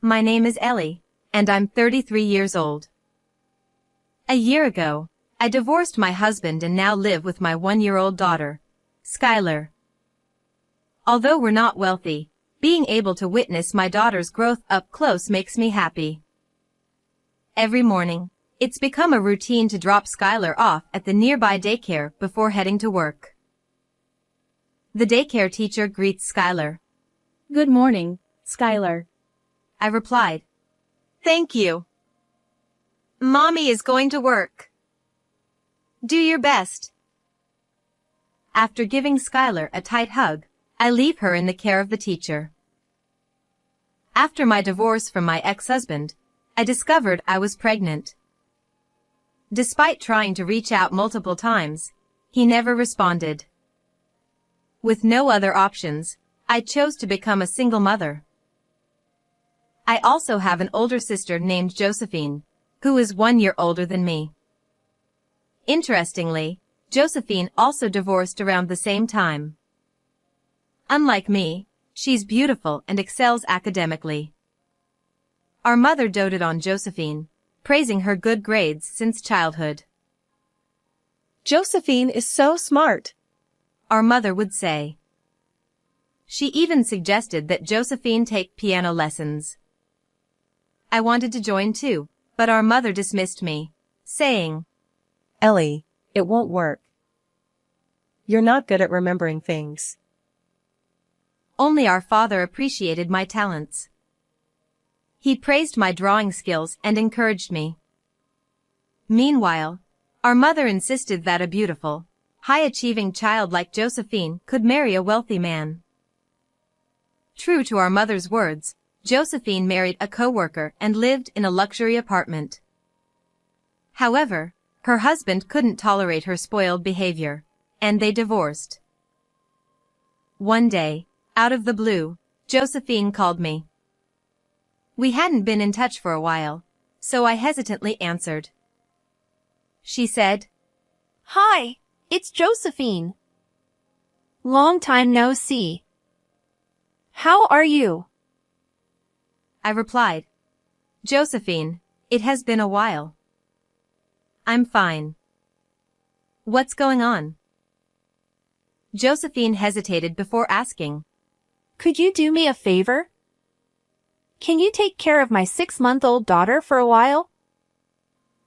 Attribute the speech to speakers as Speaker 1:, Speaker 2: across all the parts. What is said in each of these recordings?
Speaker 1: My name is Ellie, and I'm 33 years old. A year ago, I divorced my husband and now live with my 1-year-old daughter, Skylar. Although we're not wealthy, being able to witness my daughter's growth up close makes me happy. Every morning, it's become a routine to drop Skylar off at the nearby daycare before heading to work. The daycare teacher greets Skylar.
Speaker 2: Good morning, Skylar.
Speaker 1: I replied. Thank you. Mommy is going to work. Do your best. After giving Skylar a tight hug, I leave her in the care of the teacher. After my divorce from my ex-husband, I discovered I was pregnant. Despite trying to reach out multiple times, he never responded. With no other options, I chose to become a single mother. I also have an older sister named Josephine, who is 1 year older than me. Interestingly, Josephine also divorced around the same time. Unlike me, she's beautiful and excels academically. Our mother doted on Josephine, praising her good grades since childhood.
Speaker 3: Josephine is so smart,
Speaker 1: our mother would say. She even suggested that Josephine take piano lessons. I wanted to join too, but our mother dismissed me, saying,
Speaker 3: Ellie, it won't work. You're not good at remembering things.
Speaker 1: Only our father appreciated my talents. He praised my drawing skills and encouraged me. Meanwhile, our mother insisted that a beautiful, high-achieving child like Josephine could marry a wealthy man. True to our mother's words, Josephine married a co-worker and lived in a luxury apartment. However, her husband couldn't tolerate her spoiled behavior, and they divorced. One day, out of the blue, Josephine called me. We hadn't been in touch for a while, so I hesitantly answered. She said,
Speaker 4: Hi, it's Josephine. Long time no see. How are you?
Speaker 1: I replied. Josephine, it has been a while. I'm fine. What's going on? Josephine hesitated before asking.
Speaker 4: Could you do me a favor? Can you take care of my 6-month-old daughter for a while?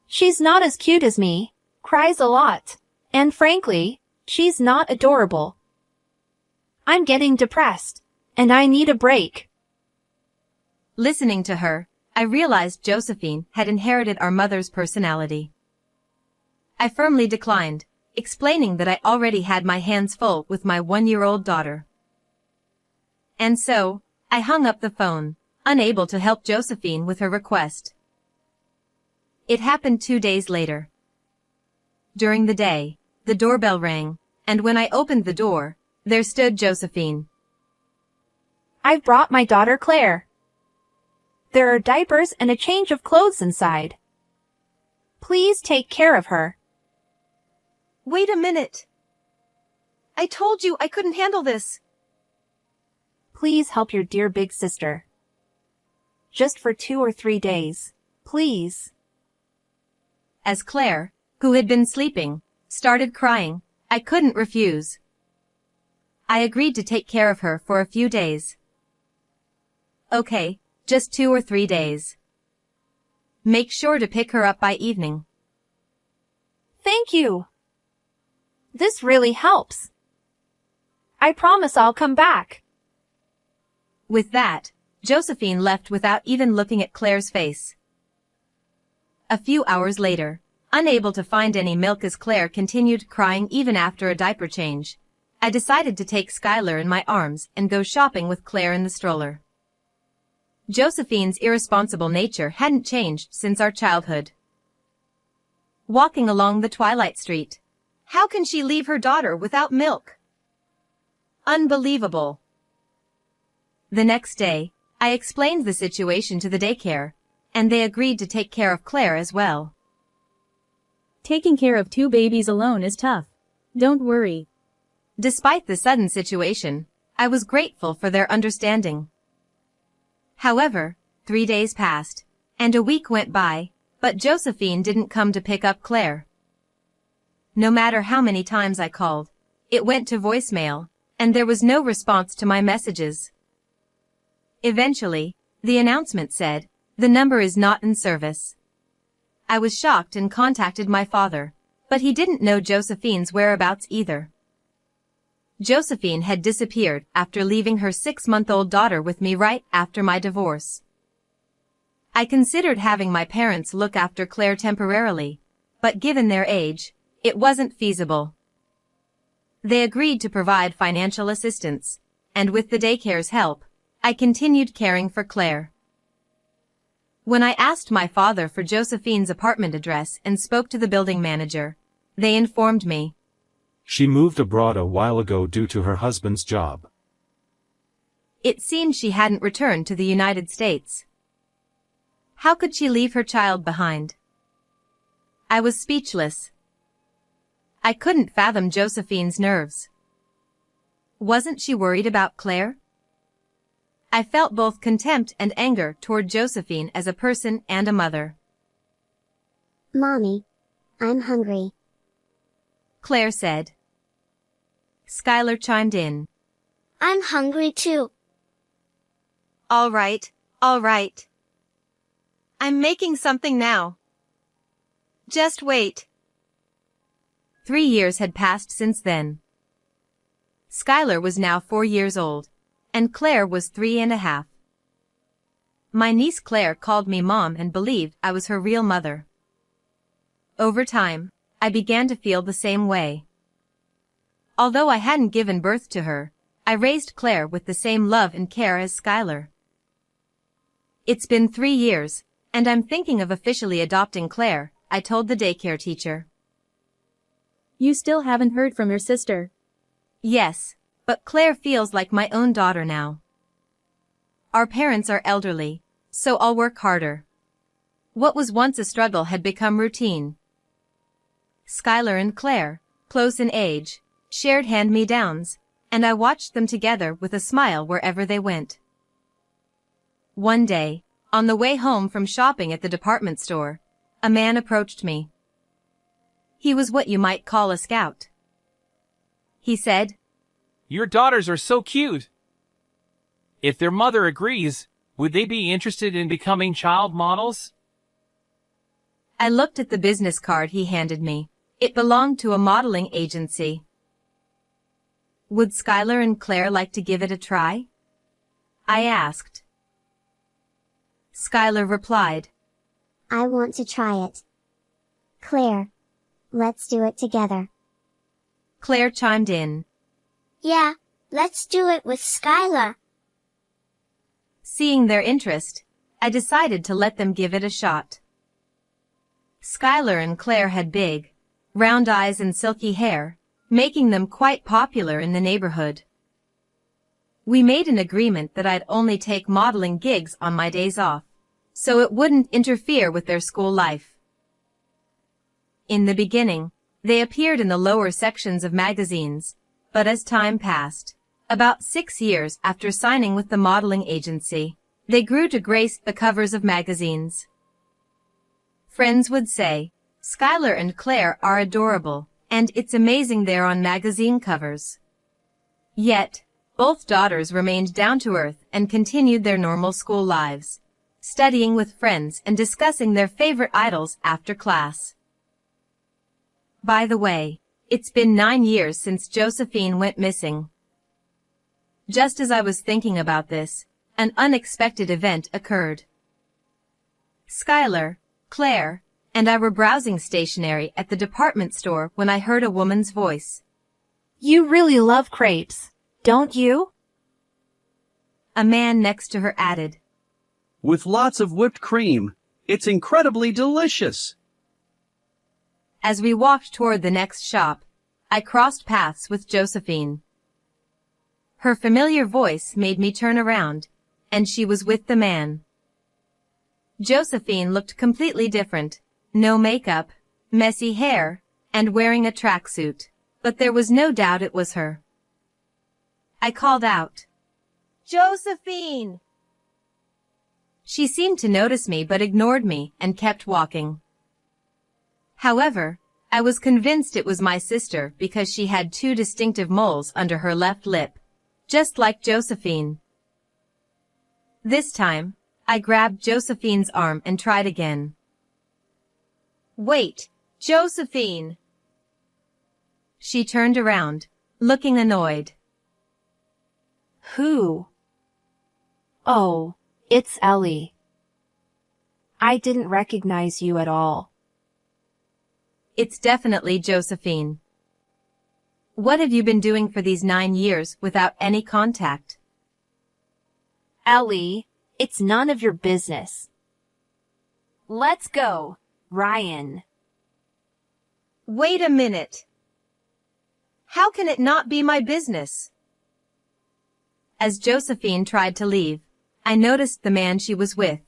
Speaker 4: She's not as cute as me, cries a lot, and frankly, she's not adorable. I'm getting depressed, and I need a break.
Speaker 1: Listening to her, I realized Josephine had inherited our mother's personality. I firmly declined, explaining that I already had my hands full with my 1-year-old daughter. And so, I hung up the phone, unable to help Josephine with her request. It happened 2 days later. During the day, the doorbell rang, and when I opened the door, there stood Josephine.
Speaker 4: I've brought my daughter Claire. There are diapers and a change of clothes inside. Please take care of her.
Speaker 1: Wait a minute. I told you I couldn't handle this.
Speaker 4: Please help your dear big sister. Just for 2 or 3 days, please.
Speaker 1: As Claire, who had been sleeping, started crying, I couldn't refuse. I agreed to take care of her for a few days. Okay, just 2 or 3 days. Make sure to pick her up by evening.
Speaker 4: Thank you. This really helps. I promise I'll come back.
Speaker 1: With that, Josephine left without even looking at Claire's face. A few hours later, unable to find any milk as Claire continued crying even after a diaper change, I decided to take Skylar in my arms and go shopping with Claire in the stroller. Josephine's irresponsible nature hadn't changed since our childhood. Walking along the twilight street. How can she leave her daughter without milk? Unbelievable. The next day, I explained the situation to the daycare, and they agreed to take care of Claire as well.
Speaker 2: Taking care of 2 babies alone is tough. Don't worry.
Speaker 1: Despite the sudden situation, I was grateful for their understanding. However, 3 days passed, and a week went by, but Josephine didn't come to pick up Claire. No matter how many times I called, it went to voicemail, and there was no response to my messages. Eventually, the announcement said, "The number is not in service." I was shocked and contacted my father, but he didn't know Josephine's whereabouts either. Josephine had disappeared after leaving her 6-month-old daughter with me right after my divorce. I considered having my parents look after Claire temporarily, but given their age, it wasn't feasible. They agreed to provide financial assistance, and with the daycare's help, I continued caring for Claire. When I asked my father for Josephine's apartment address and spoke to the building manager, they informed me.
Speaker 5: She moved abroad a while ago due to her husband's job.
Speaker 1: It seemed she hadn't returned to the United States. How could she leave her child behind? I was speechless. I couldn't fathom Josephine's nerves. Wasn't she worried about Claire? I felt both contempt and anger toward Josephine as a person and a mother.
Speaker 6: Mommy, I'm hungry.
Speaker 1: Claire said. Skylar chimed in.
Speaker 6: I'm hungry too.
Speaker 1: All right, all right. I'm making something now. Just wait. 3 years had passed since then. Skylar was now 4 years old, and Claire was 3.5. My niece Claire called me Mom and believed I was her real mother. Over time, I began to feel the same way. Although I hadn't given birth to her, I raised Claire with the same love and care as Skylar. It's been 3 years, and I'm thinking of officially adopting Claire, I told the daycare teacher.
Speaker 2: You still haven't heard from your sister.
Speaker 1: Yes, but Claire feels like my own daughter now. Our parents are elderly, so I'll work harder. What was once a struggle had become routine. Skylar and Claire, close in age, shared hand-me-downs, and I watched them together with a smile wherever they went. One day, on the way home from shopping at the department store, a man approached me. He was what you might call a scout. He said,
Speaker 7: "Your daughters are so cute. If their mother agrees, would they be interested in becoming child models?"
Speaker 1: I looked at the business card he handed me. It belonged to a modeling agency. Would Skylar and Claire like to give it a try? I asked. Skylar replied,
Speaker 6: I want to try it. Claire, let's do it together.
Speaker 1: Claire chimed in.
Speaker 6: Yeah, let's do it with Skylar.
Speaker 1: Seeing their interest, I decided to let them give it a shot. Skylar and Claire had big, round eyes and silky hair, making them quite popular in the neighborhood. We made an agreement that I'd only take modeling gigs on my days off, so it wouldn't interfere with their school life. In the beginning, they appeared in the lower sections of magazines, but as time passed, about 6 years after signing with the modeling agency, they grew to grace the covers of magazines. Friends would say, Skylar and Claire are adorable, and it's amazing they're on magazine covers. Yet, both daughters remained down to earth and continued their normal school lives, studying with friends and discussing their favorite idols after class. By the way, it's been 9 years since Josephine went missing. Just as I was thinking about this, an unexpected event occurred. Skylar, Claire, and I were browsing stationery at the department store when I heard a woman's voice.
Speaker 4: You really love crepes, don't you?
Speaker 1: A man next to her added.
Speaker 8: With lots of whipped cream. It's incredibly delicious.
Speaker 1: As we walked toward the next shop, I crossed paths with Josephine. Her familiar voice made me turn around, and she was with the man. Josephine looked completely different, no makeup, messy hair, and wearing a tracksuit, but there was no doubt it was her. I called out, Josephine! She seemed to notice me but ignored me and kept walking. However, I was convinced it was my sister because she had two distinctive moles under her left lip, just like Josephine. This time, I grabbed Josephine's arm and tried again. "Wait, Josephine!" She turned around, looking annoyed.
Speaker 4: Who? Oh, it's Ellie. I didn't recognize you at all.
Speaker 1: It's definitely Josephine. What have you been doing for these 9 years without any contact?
Speaker 4: Ellie, it's none of your business. Let's go, Ryan.
Speaker 1: Wait a minute. How can it not be my business? As Josephine tried to leave, I noticed the man she was with.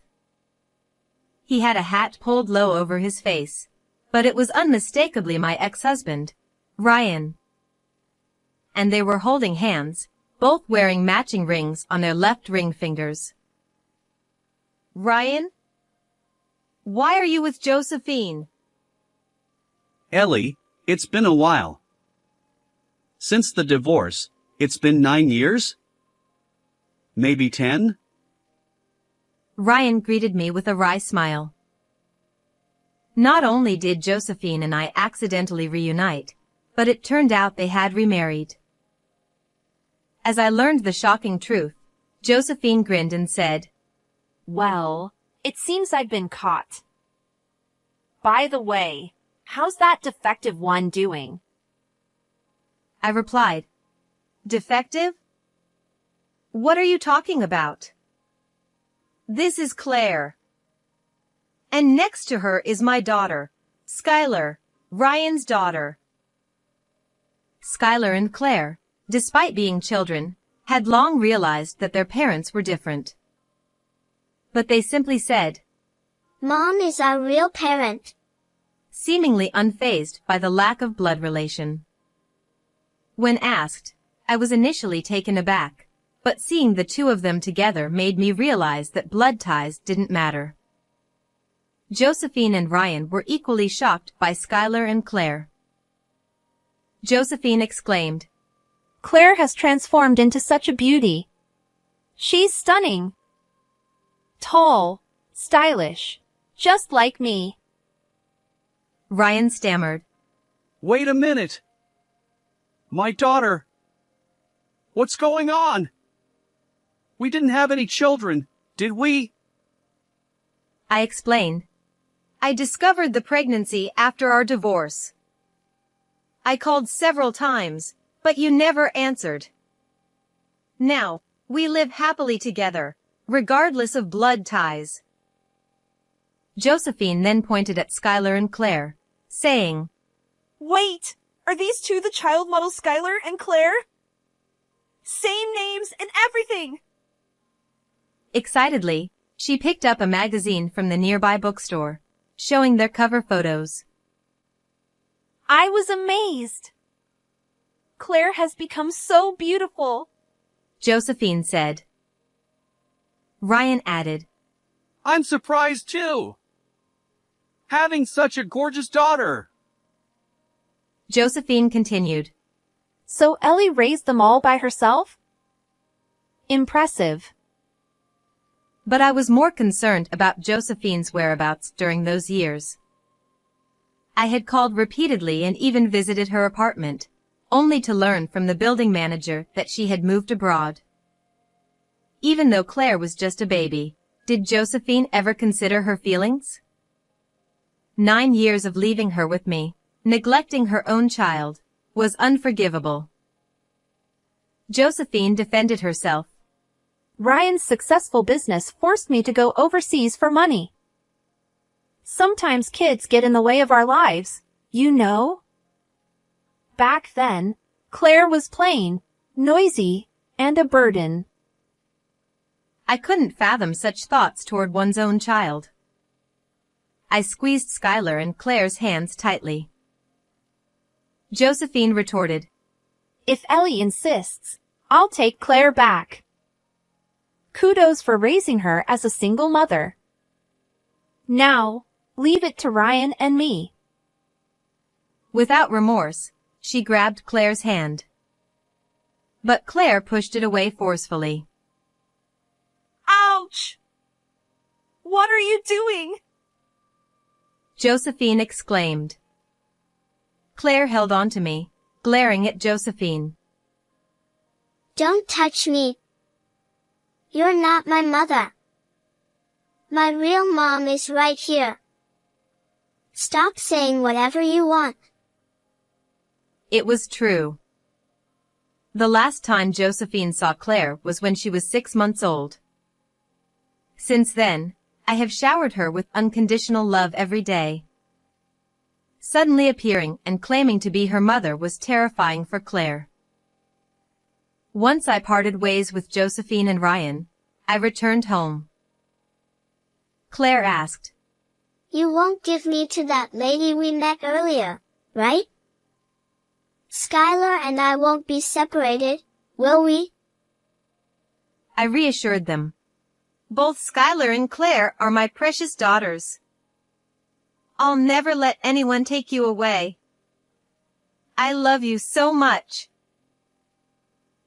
Speaker 1: He had a hat pulled low over his face, but it was unmistakably my ex-husband, Ryan. And they were holding hands, both wearing matching rings on their left ring fingers. Ryan? Why are you with Josephine?
Speaker 8: Ellie, it's been a while. Since the divorce, it's been 9 years? Maybe 10?
Speaker 1: Ryan greeted me with a wry smile. Not only did Josephine and I accidentally reunite, but it turned out they had remarried. As I learned the shocking truth, Josephine grinned and said,
Speaker 4: Well, it seems I've been caught. By the way, how's that defective one doing?
Speaker 1: I replied, Defective? What are you talking about? This is Claire. And next to her is my daughter, Skylar, Ryan's daughter. Skylar and Claire, despite being children, had long realized that their parents were different. But they simply said,
Speaker 6: Mom is our real parent.
Speaker 1: Seemingly unfazed by the lack of blood relation. When asked, I was initially taken aback, but seeing the two of them together made me realize that blood ties didn't matter. Josephine and Ryan were equally shocked by Skylar and Claire. Josephine exclaimed,
Speaker 4: Claire has transformed into such a beauty. She's stunning. Tall, stylish, just like me.
Speaker 1: Ryan stammered,
Speaker 8: Wait a minute. My daughter. What's going on? We didn't have any children, did we?
Speaker 1: I explained. I discovered the pregnancy after our divorce. I called several times, but you never answered. Now, we live happily together, regardless of blood ties. Josephine then pointed at Skylar and Claire, saying,
Speaker 9: Wait, are these two the child model Skylar and Claire? Same names and everything!
Speaker 1: Excitedly, she picked up a magazine from the nearby bookstore, showing their cover photos.
Speaker 4: I was amazed. Claire has become so beautiful,
Speaker 1: Josephine said. Ryan added,
Speaker 8: I'm surprised too. Having such a gorgeous daughter.
Speaker 1: Josephine continued.
Speaker 4: So Ellie raised them all by herself? Impressive.
Speaker 1: But I was more concerned about Josephine's whereabouts during those years. I had called repeatedly and even visited her apartment, only to learn from the building manager that she had moved abroad. Even though Claire was just a baby, did Josephine ever consider her feelings? 9 years of leaving her with me, neglecting her own child, was unforgivable. Josephine defended herself.
Speaker 4: Ryan's successful business forced me to go overseas for money. Sometimes kids get in the way of our lives, you know? Back then, Claire was plain, noisy, and a burden.
Speaker 1: I couldn't fathom such thoughts toward one's own child. I squeezed Skylar and Claire's hands tightly. Josephine retorted,
Speaker 4: If Ellie insists, I'll take Claire back. Kudos for raising her as a single mother. Now, leave it to Ryan and me.
Speaker 1: Without remorse, she grabbed Claire's hand. But Claire pushed it away forcefully.
Speaker 9: Ouch! What are you doing?
Speaker 1: Josephine exclaimed. Claire held on to me, glaring at Josephine.
Speaker 6: Don't touch me. You're not my mother. My real mom is right here. Stop saying whatever you want.
Speaker 1: It was true. The last time Josephine saw Claire was when she was 6 months old. Since then, I have showered her with unconditional love every day. Suddenly appearing and claiming to be her mother was terrifying for Claire. Once I parted ways with Josephine and Ryan, I returned home. Claire asked,
Speaker 6: You won't give me to that lady we met earlier, right? Skylar and I won't be separated, will we?
Speaker 1: I reassured them. Both Skylar and Claire are my precious daughters. I'll never let anyone take you away. I love you so much.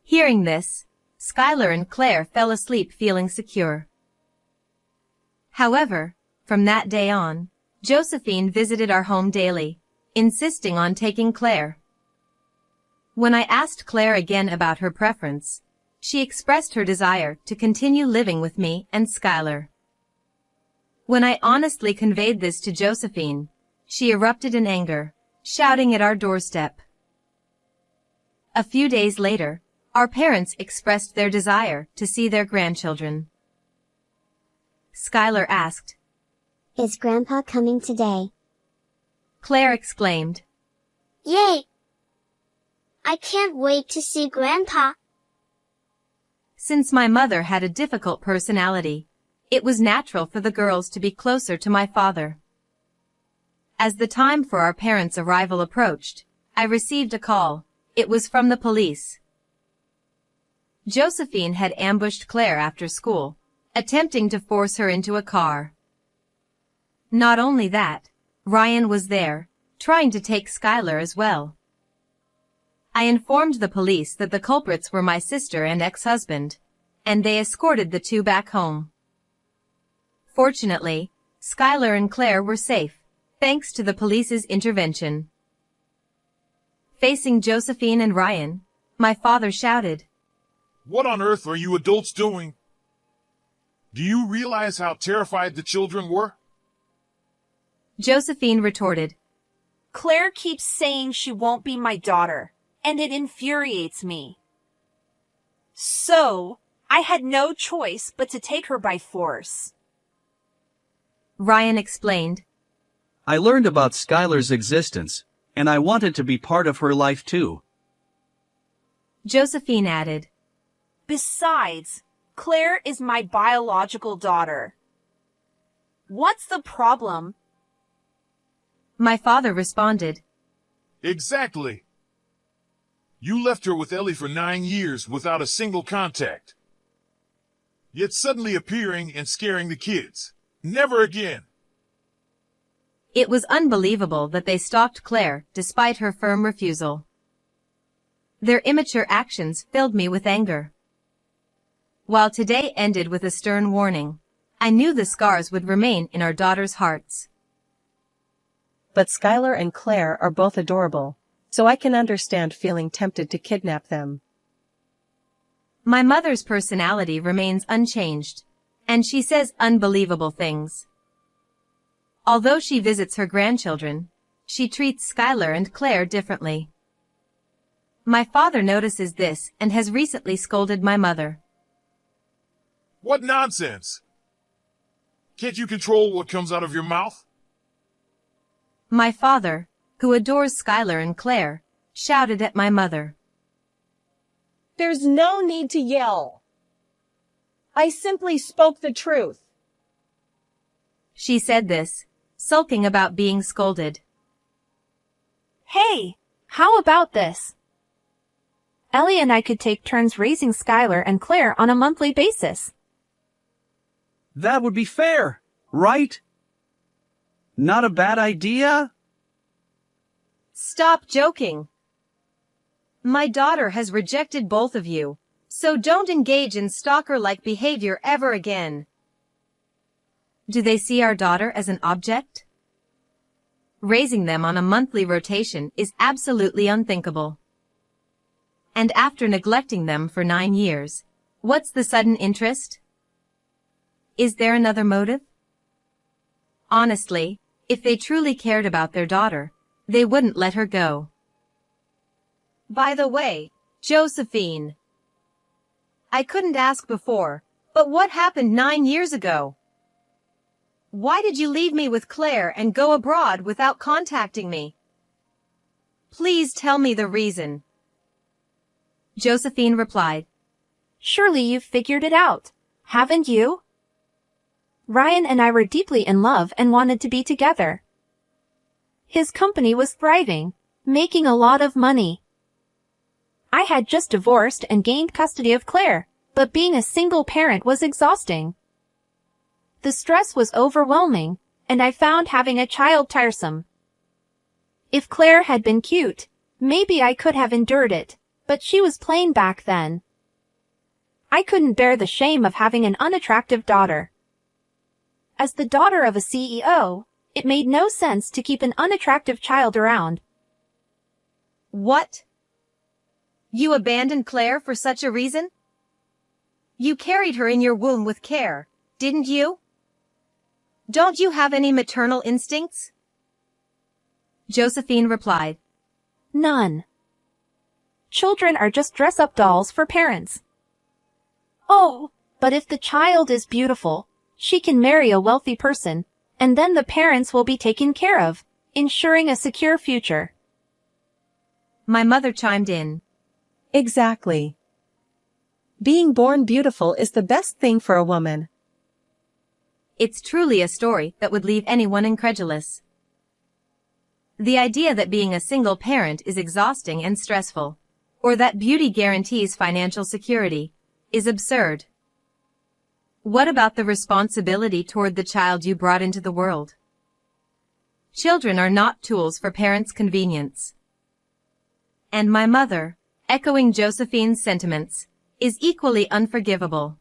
Speaker 1: Hearing this, Skylar and Claire fell asleep feeling secure. However, from that day on, Josephine visited our home daily, insisting on taking Claire. When I asked Claire again about her preference, she expressed her desire to continue living with me and Skylar. When I honestly conveyed this to Josephine, she erupted in anger, shouting at our doorstep. A few days later, our parents expressed their desire to see their grandchildren. Skylar asked,
Speaker 6: Is Grandpa coming today?
Speaker 1: Claire exclaimed,
Speaker 6: Yay! I can't wait to see Grandpa.
Speaker 1: Since my mother had a difficult personality, it was natural for the girls to be closer to my father. As the time for our parents' arrival approached, I received a call. It was from the police. Josephine had ambushed Claire after school, attempting to force her into a car. Not only that, Ryan was there, trying to take Skylar as well. I informed the police that the culprits were my sister and ex-husband, and they escorted the two back home. Fortunately, Skylar and Claire were safe, thanks to the police's intervention. Facing Josephine and Ryan, my father shouted,
Speaker 10: What on earth are you adults doing? Do you realize how terrified the children were?
Speaker 1: Josephine retorted,
Speaker 9: Claire keeps saying she won't be my daughter, and it infuriates me. So, I had no choice but to take her by force.
Speaker 1: Ryan explained,
Speaker 8: I learned about Skylar's existence, and I wanted to be part of her life too.
Speaker 1: Josephine added,
Speaker 9: Besides, Claire is my biological daughter. What's the problem?
Speaker 1: My father responded,
Speaker 10: Exactly. You left her with Ellie for 9 years without a single contact. Yet suddenly appearing and scaring the kids. Never again.
Speaker 1: It was unbelievable that they stalked Claire despite her firm refusal. Their immature actions filled me with anger. While today ended with a stern warning, I knew the scars would remain in our daughters' hearts.
Speaker 3: But Skylar and Claire are both adorable, so I can understand feeling tempted to kidnap them.
Speaker 1: My mother's personality remains unchanged, and she says unbelievable things. Although she visits her grandchildren, she treats Skylar and Claire differently. My father notices this and has recently scolded my mother.
Speaker 10: What nonsense! Can't you control what comes out of your mouth?
Speaker 1: My father, who adores Skylar and Claire, shouted at my mother.
Speaker 11: There's no need to yell. I simply spoke the truth.
Speaker 1: She said this, sulking about being scolded.
Speaker 4: Hey, how about this? Ellie and I could take turns raising Skylar and Claire on a monthly basis.
Speaker 8: That would be fair, right? Not a bad idea?
Speaker 1: Stop joking. My daughter has rejected both of you, so don't engage in stalker-like behavior ever again. Do they see our daughter as an object? Raising them on a monthly rotation is absolutely unthinkable. And after neglecting them for 9 years, what's the sudden interest? Is there another motive? Honestly, if they truly cared about their daughter, they wouldn't let her go. By the way, Josephine. I couldn't ask before, but what happened 9 years ago? Why did you leave me with Claire and go abroad without contacting me? Please tell me the reason. Josephine replied,
Speaker 4: Surely you've figured it out, haven't you? Ryan and I were deeply in love and wanted to be together. His company was thriving, making a lot of money. I had just divorced and gained custody of Claire, but being a single parent was exhausting. The stress was overwhelming, and I found having a child tiresome. If Claire had been cute, maybe I could have endured it, but she was plain back then. I couldn't bear the shame of having an unattractive daughter. As the daughter of a CEO, it made no sense to keep an unattractive child around.
Speaker 1: What? You abandoned Claire for such a reason? You carried her in your womb with care, didn't you? Don't you have any maternal instincts? Josephine replied,
Speaker 4: None. Children are just dress-up dolls for parents. Oh, but if the child is beautiful, she can marry a wealthy person, and then the parents will be taken care of, ensuring a secure future.
Speaker 1: My mother chimed in.
Speaker 3: Exactly. Being born beautiful is the best thing for a woman.
Speaker 1: It's truly a story that would leave anyone incredulous. The idea that being a single parent is exhausting and stressful, or that beauty guarantees financial security, is absurd. What about the responsibility toward the child you brought into the world? Children are not tools for parents' convenience. And my mother, echoing Josephine's sentiments, is equally unforgivable.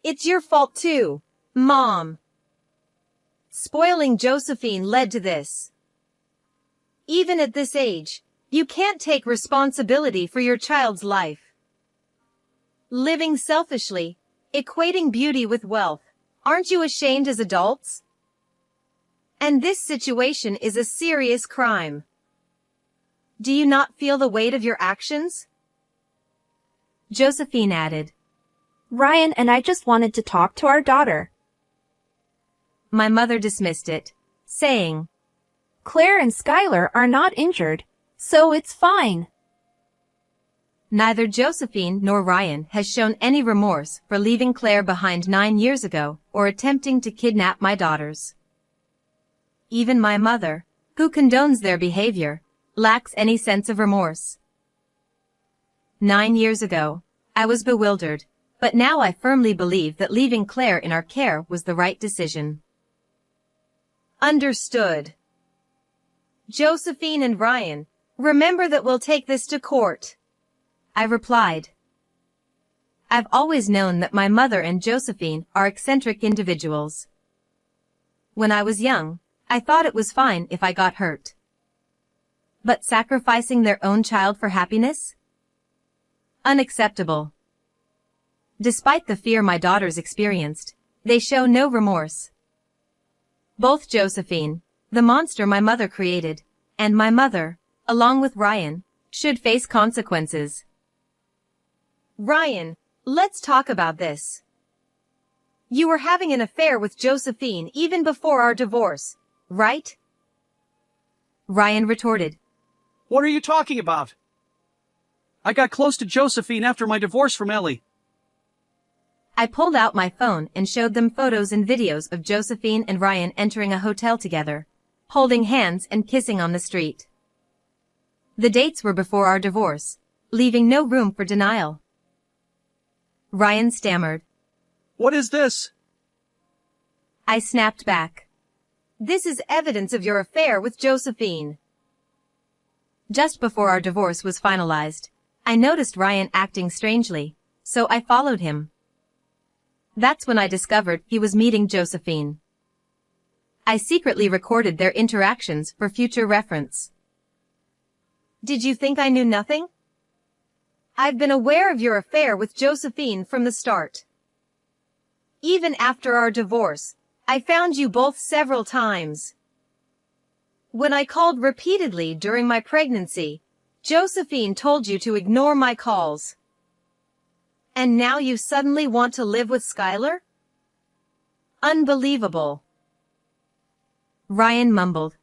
Speaker 1: It's your fault too, Mom. Spoiling Josephine led to this. Even at this age, you can't take responsibility for your child's life. Living selfishly, equating beauty with wealth, aren't you ashamed as adults? And this situation is a serious crime. Do you not feel the weight of your actions? Josephine added,
Speaker 4: Ryan and I just wanted to talk to our daughter.
Speaker 1: My mother dismissed it, saying,
Speaker 4: Claire and Skylar are not injured, so it's fine.
Speaker 1: Neither Josephine nor Ryan has shown any remorse for leaving Claire behind 9 years ago or attempting to kidnap my daughters. Even my mother, who condones their behavior, lacks any sense of remorse. 9 years ago, I was bewildered, but now I firmly believe that leaving Claire in our care was the right decision. Understood. Josephine and Ryan, remember that we'll take this to court. I replied. I've always known that my mother and Josephine are eccentric individuals. When I was young, I thought it was fine if I got hurt. But sacrificing their own child for happiness? Unacceptable. Despite the fear my daughters experienced, they show no remorse. Both Josephine, the monster my mother created, and my mother, along with Ryan, should face consequences. Ryan, let's talk about this. You were having an affair with Josephine even before our divorce, right? Ryan retorted.
Speaker 8: What are you talking about? I got close to Josephine after my divorce from Ellie.
Speaker 1: I pulled out my phone and showed them photos and videos of Josephine and Ryan entering a hotel together, holding hands and kissing on the street. The dates were before our divorce, leaving no room for denial. Ryan stammered.
Speaker 8: What is this?
Speaker 1: I snapped back. This is evidence of your affair with Josephine. Just before our divorce was finalized, I noticed Ryan acting strangely, so I followed him. That's when I discovered he was meeting Josephine. I secretly recorded their interactions for future reference. Did you think I knew nothing? I've been aware of your affair with Josephine from the start. Even after our divorce, I found you both several times. When I called repeatedly during my pregnancy, Josephine told you to ignore my calls. And now you suddenly want to live with Skylar? Unbelievable. Ryan mumbled.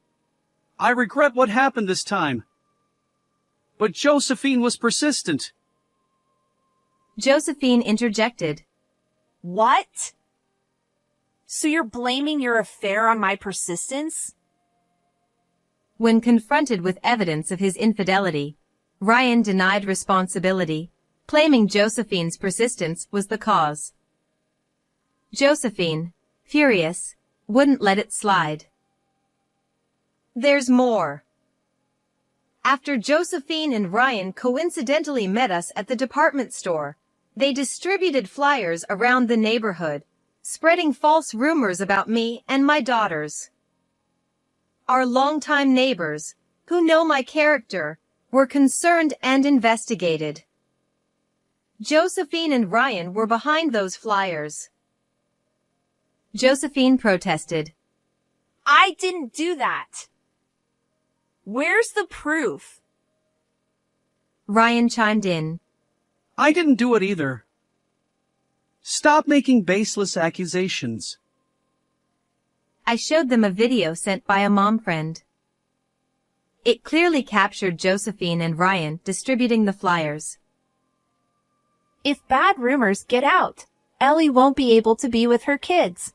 Speaker 8: I regret what happened this time. But Josephine was persistent.
Speaker 1: Josephine interjected.
Speaker 4: What? So you're blaming your affair on my persistence?
Speaker 1: When confronted with evidence of his infidelity, Ryan denied responsibility, claiming Josephine's persistence was the cause. Josephine, furious, wouldn't let it slide. There's more. After Josephine and Ryan coincidentally met us at the department store, they distributed flyers around the neighborhood, spreading false rumors about me and my daughters. Our longtime neighbors, who know my character, were concerned and investigated. Josephine and Ryan were behind those flyers. Josephine protested.
Speaker 4: I didn't do that. Where's the proof?
Speaker 1: Ryan chimed in.
Speaker 8: I didn't do it either. Stop making baseless accusations.
Speaker 1: I showed them a video sent by a mom friend. It clearly captured Josephine and Ryan distributing the flyers.
Speaker 4: If bad rumors get out, Ellie won't be able to be with her kids.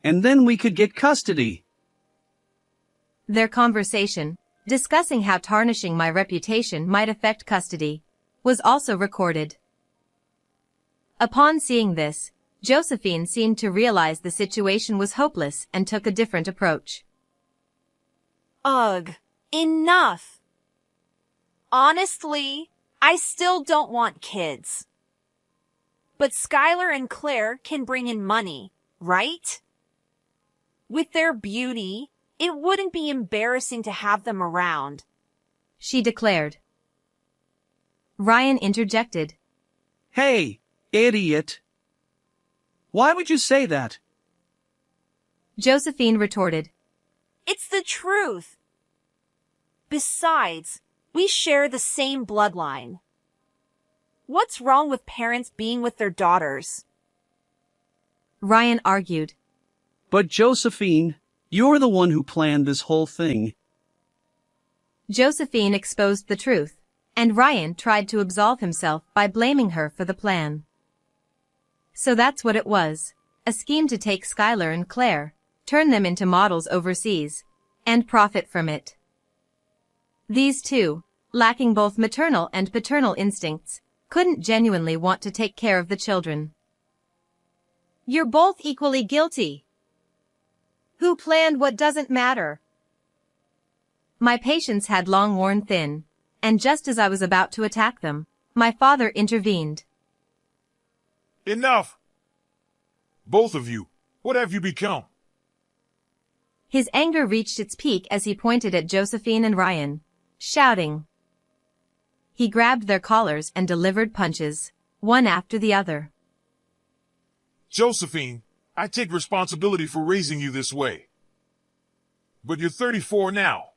Speaker 8: And then we could get custody.
Speaker 1: Their conversation, discussing how tarnishing my reputation might affect custody, was also recorded. Upon seeing this, Josephine seemed to realize the situation was hopeless and took a different approach.
Speaker 4: Ugh, enough. Honestly, I still don't want kids. But Skylar and Claire can bring in money, right? With their beauty, it wouldn't be embarrassing to have them around,
Speaker 1: she declared. Ryan interjected.
Speaker 8: Hey, idiot. Why would you say that?
Speaker 1: Josephine retorted.
Speaker 4: It's the truth. Besides, we share the same bloodline. What's wrong with parents being with their daughters?
Speaker 1: Ryan argued.
Speaker 8: But Josephine, you're the one who planned this whole thing.
Speaker 1: Josephine exposed the truth, and Ryan tried to absolve himself by blaming her for the plan. So that's what it was, a scheme to take Skylar and Claire, turn them into models overseas, and profit from it. These two, lacking both maternal and paternal instincts, couldn't genuinely want to take care of the children. You're both equally guilty. Who planned what doesn't matter? My patience had long worn thin, and just as I was about to attack them, my father intervened.
Speaker 10: Enough! Both of you, what have you become?
Speaker 1: His anger reached its peak as he pointed at Josephine and Ryan, shouting. He grabbed their collars and delivered punches, one after the other.
Speaker 10: Josephine, I take responsibility for raising you this way. But you're 34 now.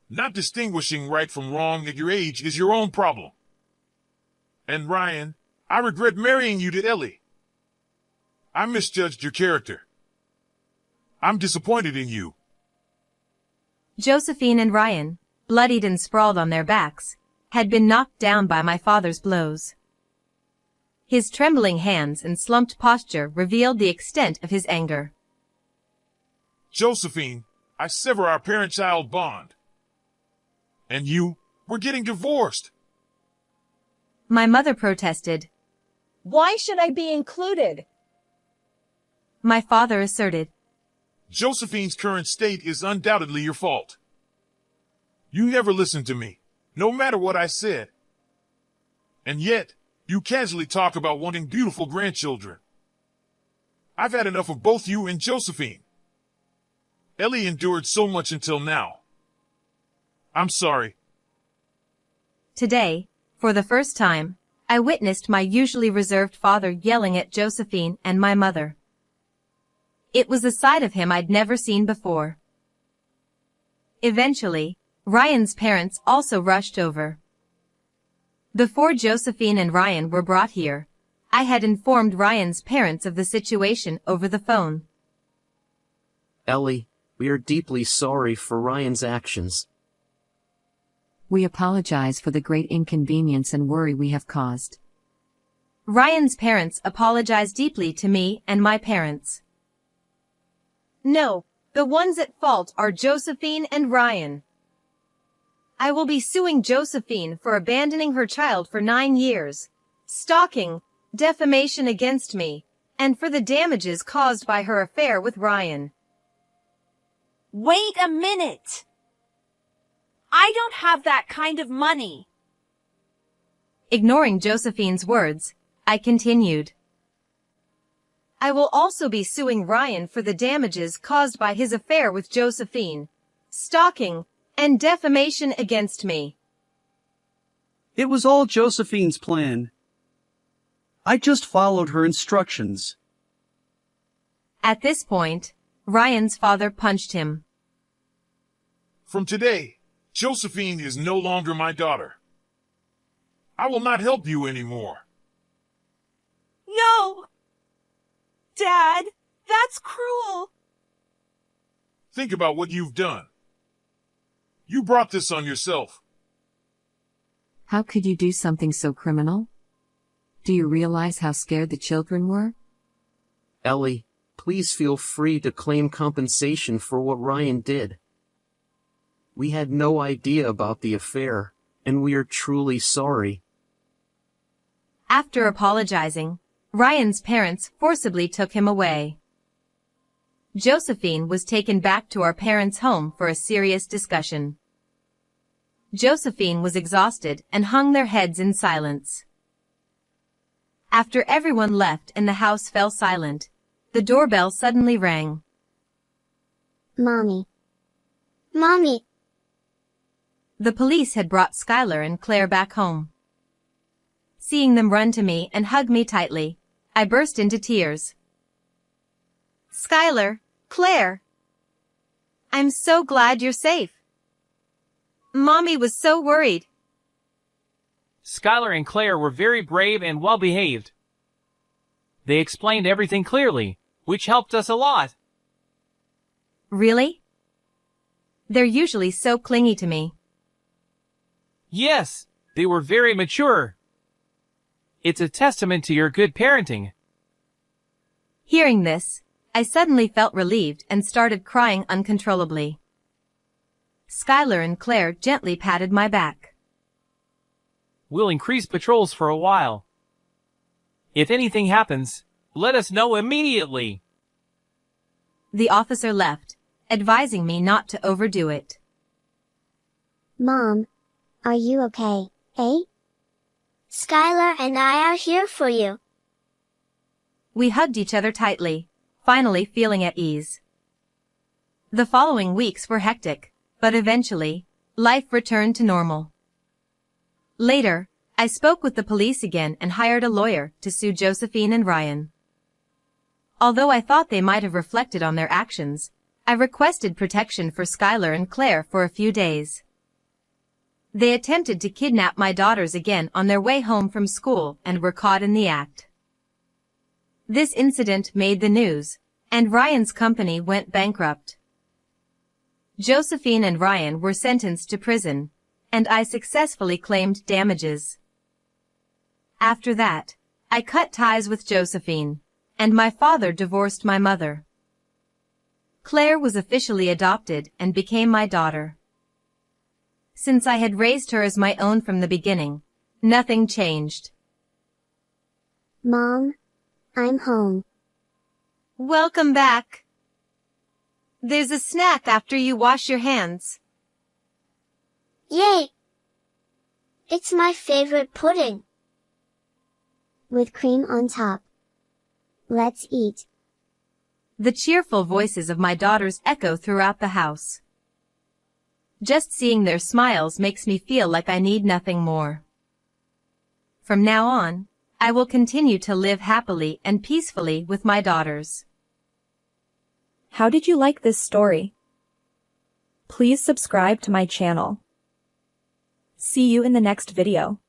Speaker 10: Not distinguishing right from wrong at your age is your own problem. And Ryan, I regret marrying you to Ellie. I misjudged your character. I'm disappointed in you.
Speaker 1: Josephine and Ryan, bloodied and sprawled on their backs, had been knocked down by my father's blows. His trembling hands and slumped posture revealed the extent of his anger.
Speaker 10: Josephine, I sever our parent-child bond. And you, we're getting divorced.
Speaker 1: My mother protested.
Speaker 11: Why should I be included?
Speaker 1: My father asserted.
Speaker 10: Josephine's current state is undoubtedly your fault. You never listened to me, no matter what I said. And yet, you casually talk about wanting beautiful grandchildren. I've had enough of both you and Josephine. Ellie endured so much until now. I'm sorry.
Speaker 1: Today, for the first time, I witnessed my usually reserved father yelling at Josephine and my mother. It was a side of him I'd never seen before. Eventually, Ryan's parents also rushed over. Before Josephine and Ryan were brought here, I had informed Ryan's parents of the situation over the phone.
Speaker 12: Ellie, we are deeply sorry for Ryan's actions.
Speaker 13: We apologize for the great inconvenience and worry we have caused.
Speaker 1: Ryan's parents apologized deeply to me and my parents. No, the ones at fault are Josephine and Ryan. I will be suing Josephine for abandoning her child for 9 years, stalking, defamation against me, and for the damages caused by her affair with Ryan.
Speaker 9: Wait a minute! I don't have that kind of money.
Speaker 1: Ignoring Josephine's words, I continued. I will also be suing Ryan for the damages caused by his affair with Josephine, stalking, and defamation against me.
Speaker 8: It was all Josephine's plan. I just followed her instructions.
Speaker 1: At this point, Ryan's father punched him.
Speaker 10: From today, Josephine is no longer my daughter. I will not help you anymore.
Speaker 9: No! Dad, that's cruel.
Speaker 10: Think about what you've done. You brought this on yourself.
Speaker 13: How could you do something so criminal? Do you realize how scared the children were?
Speaker 12: Ellie, please feel free to claim compensation for what Ryan did. We had no idea about the affair, and we are truly sorry.
Speaker 1: After apologizing, Ryan's parents forcibly took him away. Josephine was taken back to our parents' home for a serious discussion. Josephine was exhausted and hung their heads in silence. After everyone left and the house fell silent, the doorbell suddenly rang.
Speaker 6: Mommy. Mommy.
Speaker 1: The police had brought Skylar and Claire back home. Seeing them run to me and hug me tightly, I burst into tears. Skylar, Claire. I'm so glad you're safe. Mommy was so worried.
Speaker 7: Skylar and Claire were very brave and well-behaved. They explained everything clearly, which helped us a lot.
Speaker 1: Really? They're usually so clingy to me.
Speaker 7: Yes, they were very mature. It's a testament to your good parenting.
Speaker 1: Hearing this, I suddenly felt relieved and started crying uncontrollably. Skylar and Claire gently patted my back.
Speaker 7: We'll increase patrols for a while. If anything happens, let us know immediately.
Speaker 1: The officer left, advising me not to overdo it.
Speaker 6: Mom, are you okay, eh? Skylar and I are here for you.
Speaker 1: We hugged each other tightly, finally feeling at ease. The following weeks were hectic, but eventually, life returned to normal. Later, I spoke with the police again and hired a lawyer to sue Josephine and Ryan. Although I thought they might have reflected on their actions, I requested protection for Skylar and Claire for a few days. They attempted to kidnap my daughters again on their way home from school and were caught in the act. This incident made the news, and Ryan's company went bankrupt. Josephine and Ryan were sentenced to prison, and I successfully claimed damages. After that, I cut ties with Josephine, and my father divorced my mother. Claire was officially adopted and became my daughter. Since I had raised her as my own from the beginning, nothing changed.
Speaker 6: Mom, I'm home.
Speaker 1: Welcome back. There's a snack after you wash your hands.
Speaker 6: Yay! It's my favorite pudding. With cream on top. Let's eat.
Speaker 1: The cheerful voices of my daughters echo throughout the house. Just seeing their smiles makes me feel like I need nothing more. From now on, I will continue to live happily and peacefully with my daughters.
Speaker 9: How did you like this story? Please subscribe to my channel. See you in the next video.